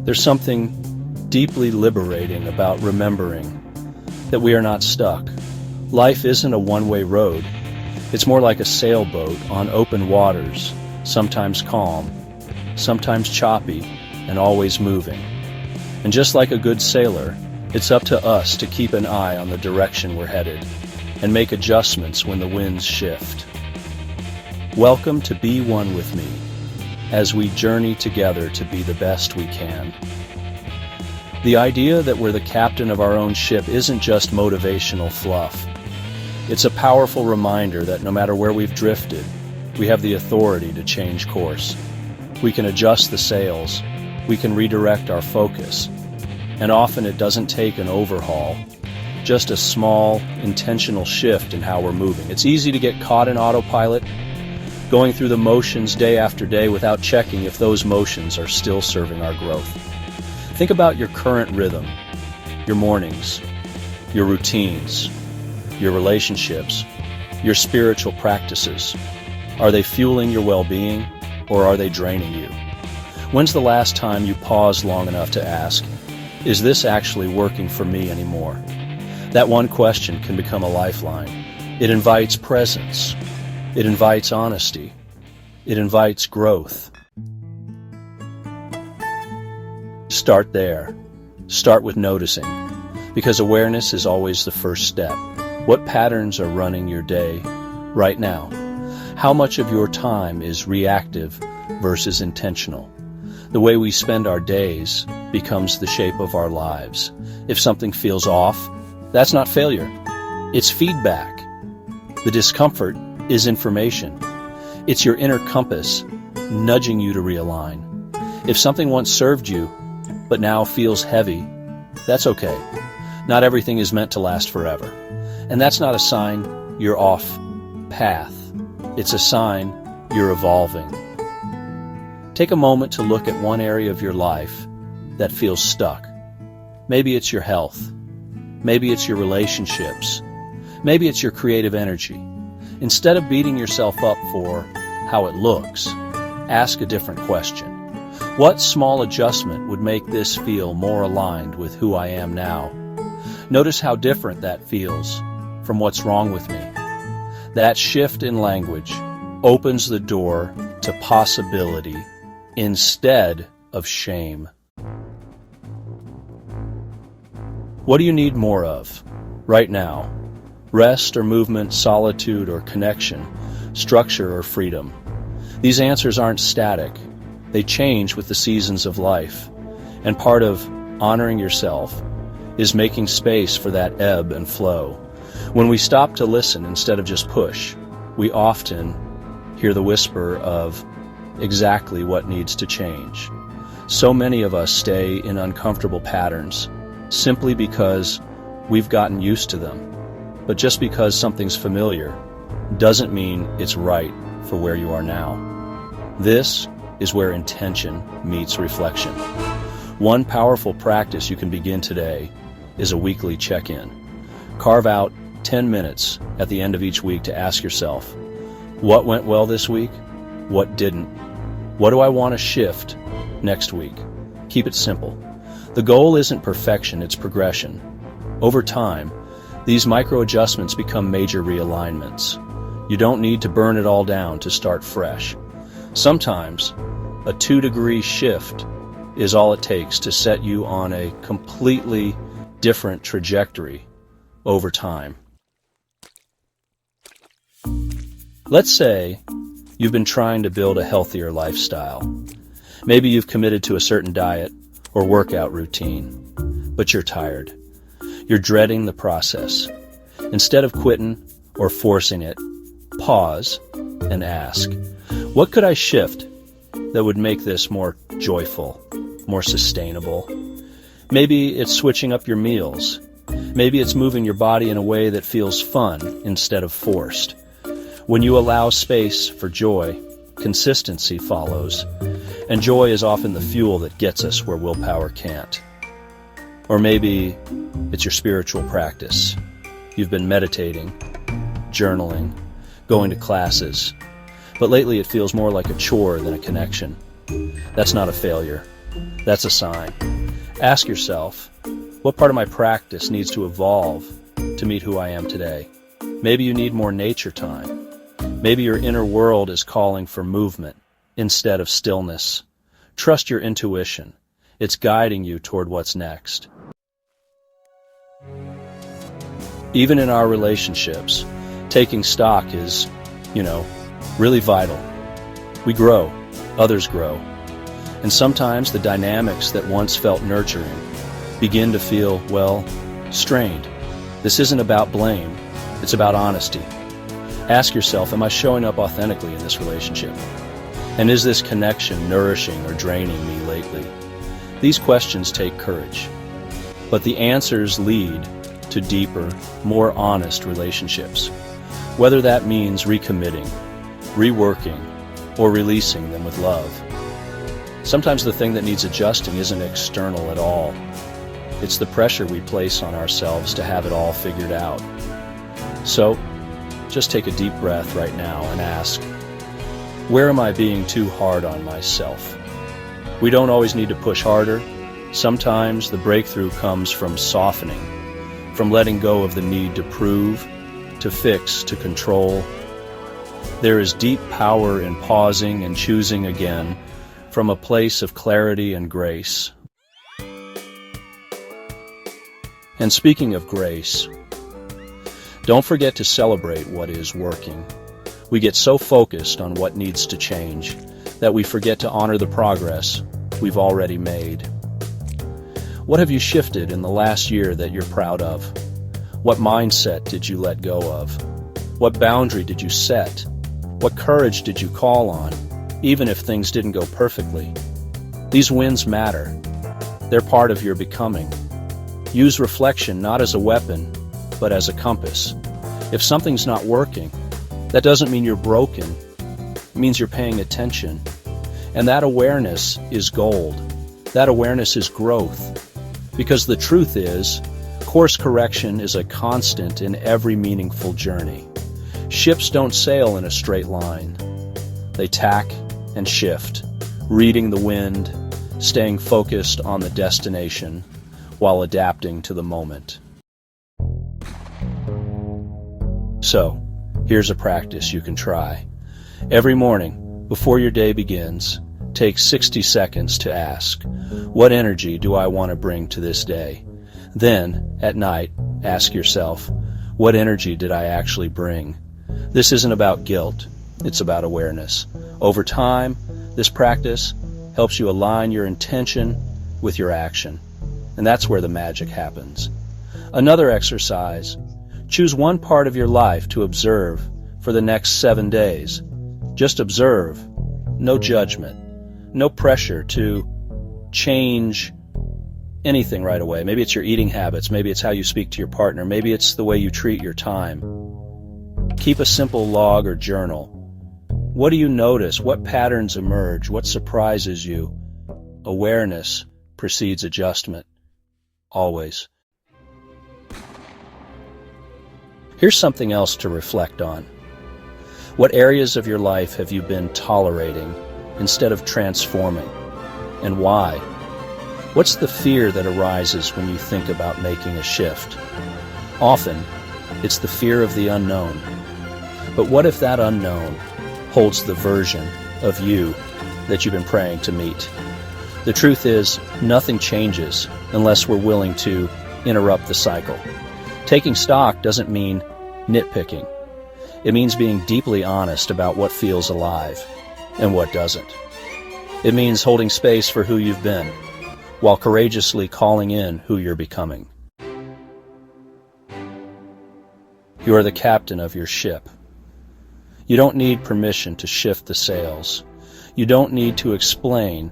There's something deeply liberating about remembering that we are not stuck. Life isn't a one-way road. It's more like a sailboat on open waters, sometimes calm, sometimes choppy, and always moving. And just like a good sailor, it's up to us to keep an eye on the direction we're headed and make adjustments when the winds shift. Welcome to Be One with me as we journey together to be the best we can. The idea that we're the captain of our own ship isn't just motivational fluff. It's a powerful reminder that no matter where we've drifted, we have the authority to change course. We can adjust the sails, we can redirect our focus, and often it doesn't take an overhaul, just a small, intentional shift in how we're moving. It's easy to get caught in autopilot, going through the motions day after day without checking if those motions are still serving our growth. Think about your current rhythm, your mornings, your routines, your relationships, your spiritual practices. Are they fueling your well-being, or are they draining you? When's the last time you paused long enough to ask, is this actually working for me anymore? That one question can become a lifeline. It invites presence. It invites honesty. It invites growth. Start there. Start with noticing, because awareness is always the first step. What patterns are running your day right now? How much of your time is reactive versus intentional? The way we spend our days becomes the shape of our lives. If something feels off, that's not failure. It's feedback. The discomfort is information. It's your inner compass nudging you to realign. If something once served you, but now feels heavy, that's okay. Not everything is meant to last forever. And that's not a sign you're off path. It's a sign you're evolving. Take a moment to look at one area of your life that feels stuck. Maybe it's your health. Maybe it's your relationships. Maybe it's your creative energy. Instead of beating yourself up for how it looks, ask a different question. What small adjustment would make this feel more aligned with who I am now? Notice how different that feels from what's wrong with me. That shift in language opens the door to possibility instead of shame. What do you need more of right now? Rest or movement, solitude or connection, structure or freedom? These answers aren't static. They change with the seasons of life. And part of honoring yourself is making space for that ebb and flow. When we stop to listen instead of just push, we often hear the whisper of exactly what needs to change. So many of us stay in uncomfortable patterns simply because we've gotten used to them. But just because something's familiar doesn't mean it's right for where you are now. This is where intention meets reflection. One powerful practice you can begin today is a weekly check-in. Carve out 10 minutes at the end of each week to ask yourself, what went well this week? What didn't? What do I want to shift next week? Keep it simple. The goal isn't perfection, it's progression. Over time, these micro adjustments become major realignments. You don't need to burn it all down to start fresh. Sometimes, a 2-degree shift is all it takes to set you on a completely different trajectory over time. Let's say you've been trying to build a healthier lifestyle. Maybe you've committed to a certain diet or workout routine, but you're tired. You're dreading the process. Instead of quitting or forcing it, pause and ask, what could I shift that would make this more joyful, more sustainable? Maybe it's switching up your meals. Maybe it's moving your body in a way that feels fun instead of forced. When you allow space for joy, consistency follows, and joy is often the fuel that gets us where willpower can't. Or maybe it's your spiritual practice. You've been meditating, journaling, going to classes, but lately it feels more like a chore than a connection. That's not a failure. That's a sign. Ask yourself, what part of my practice needs to evolve to meet who I am today? Maybe you need more nature time. Maybe your inner world is calling for movement instead of stillness. Trust your intuition. It's guiding you toward what's next. Even in our relationships, taking stock is, really vital. We grow, others grow, and sometimes the dynamics that once felt nurturing begin to feel, strained. This isn't about blame, it's about honesty. Ask yourself, am I showing up authentically in this relationship? And is this connection nourishing or draining me lately? These questions take courage, but the answers lead to deeper, more honest relationships, whether that means recommitting, reworking, or releasing them with love. Sometimes the thing that needs adjusting isn't external at all. It's the pressure we place on ourselves to have it all figured out. So, just take a deep breath right now and ask, where am I being too hard on myself? We don't always need to push harder. Sometimes the breakthrough comes from softening, from letting go of the need to prove, to fix, to control. There is deep power in pausing and choosing again from a place of clarity and grace. And speaking of grace, don't forget to celebrate what is working. We get so focused on what needs to change that we forget to honor the progress we've already made. What have you shifted in the last year that you're proud of? What mindset did you let go of? What boundary did you set? What courage did you call on, even if things didn't go perfectly? These wins matter. They're part of your becoming. Use reflection not as a weapon, but as a compass. If something's not working, that doesn't mean you're broken. It means you're paying attention. And that awareness is gold. That awareness is growth. Because the truth is, course correction is a constant in every meaningful journey. Ships don't sail in a straight line. They tack and shift, reading the wind, staying focused on the destination, while adapting to the moment. So, here's a practice you can try. Every morning, before your day begins, take 60 seconds to ask, what energy do I want to bring to this day? Then, at night, ask yourself, what energy did I actually bring? This isn't about guilt, it's about awareness. Over time, this practice helps you align your intention with your action. And that's where the magic happens. Another exercise, choose one part of your life to observe for the next 7 days. Just observe, no judgment, no pressure to change anything right away. Maybe it's your eating habits, maybe it's how you speak to your partner, maybe it's the way you treat your time. Keep a simple log or journal. What do you notice? What patterns emerge? What surprises you? Awareness precedes adjustment. Always. Here's something else to reflect on. What areas of your life have you been tolerating instead of transforming? And why? What's the fear that arises when you think about making a shift? Often, it's the fear of the unknown. But what if that unknown holds the version of you that you've been praying to meet? The truth is, nothing changes unless we're willing to interrupt the cycle. Taking stock doesn't mean nitpicking. It means being deeply honest about what feels alive and what doesn't. It means holding space for who you've been, while courageously calling in who you're becoming. You are the captain of your ship. You don't need permission to shift the sails. You don't need to explain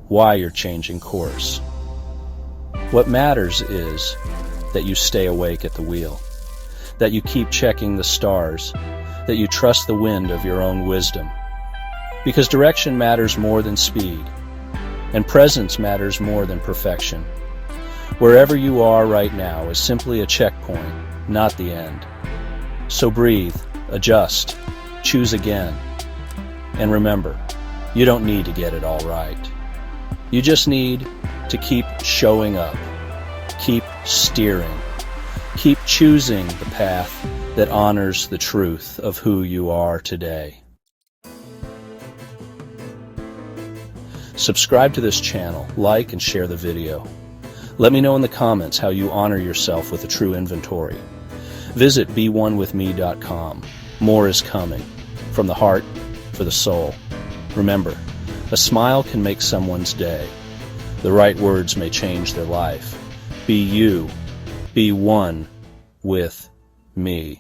why you're changing course. What matters is that you stay awake at the wheel, that you keep checking the stars, that you trust the wind of your own wisdom. Because direction matters more than speed, and presence matters more than perfection. Wherever you are right now is simply a checkpoint, not the end. So breathe, adjust, choose again, and remember, you don't need to get it all right. You just need to keep showing up, keep steering, keep choosing the path that honors the truth of who you are today. Subscribe to this channel, like and share the video. Let me know in the comments how you honor yourself with a true inventory. Visit beonewithme.com. More is coming. From the heart, for the soul. Remember, a smile can make someone's day. The right words may change their life. Be you. Be one with me.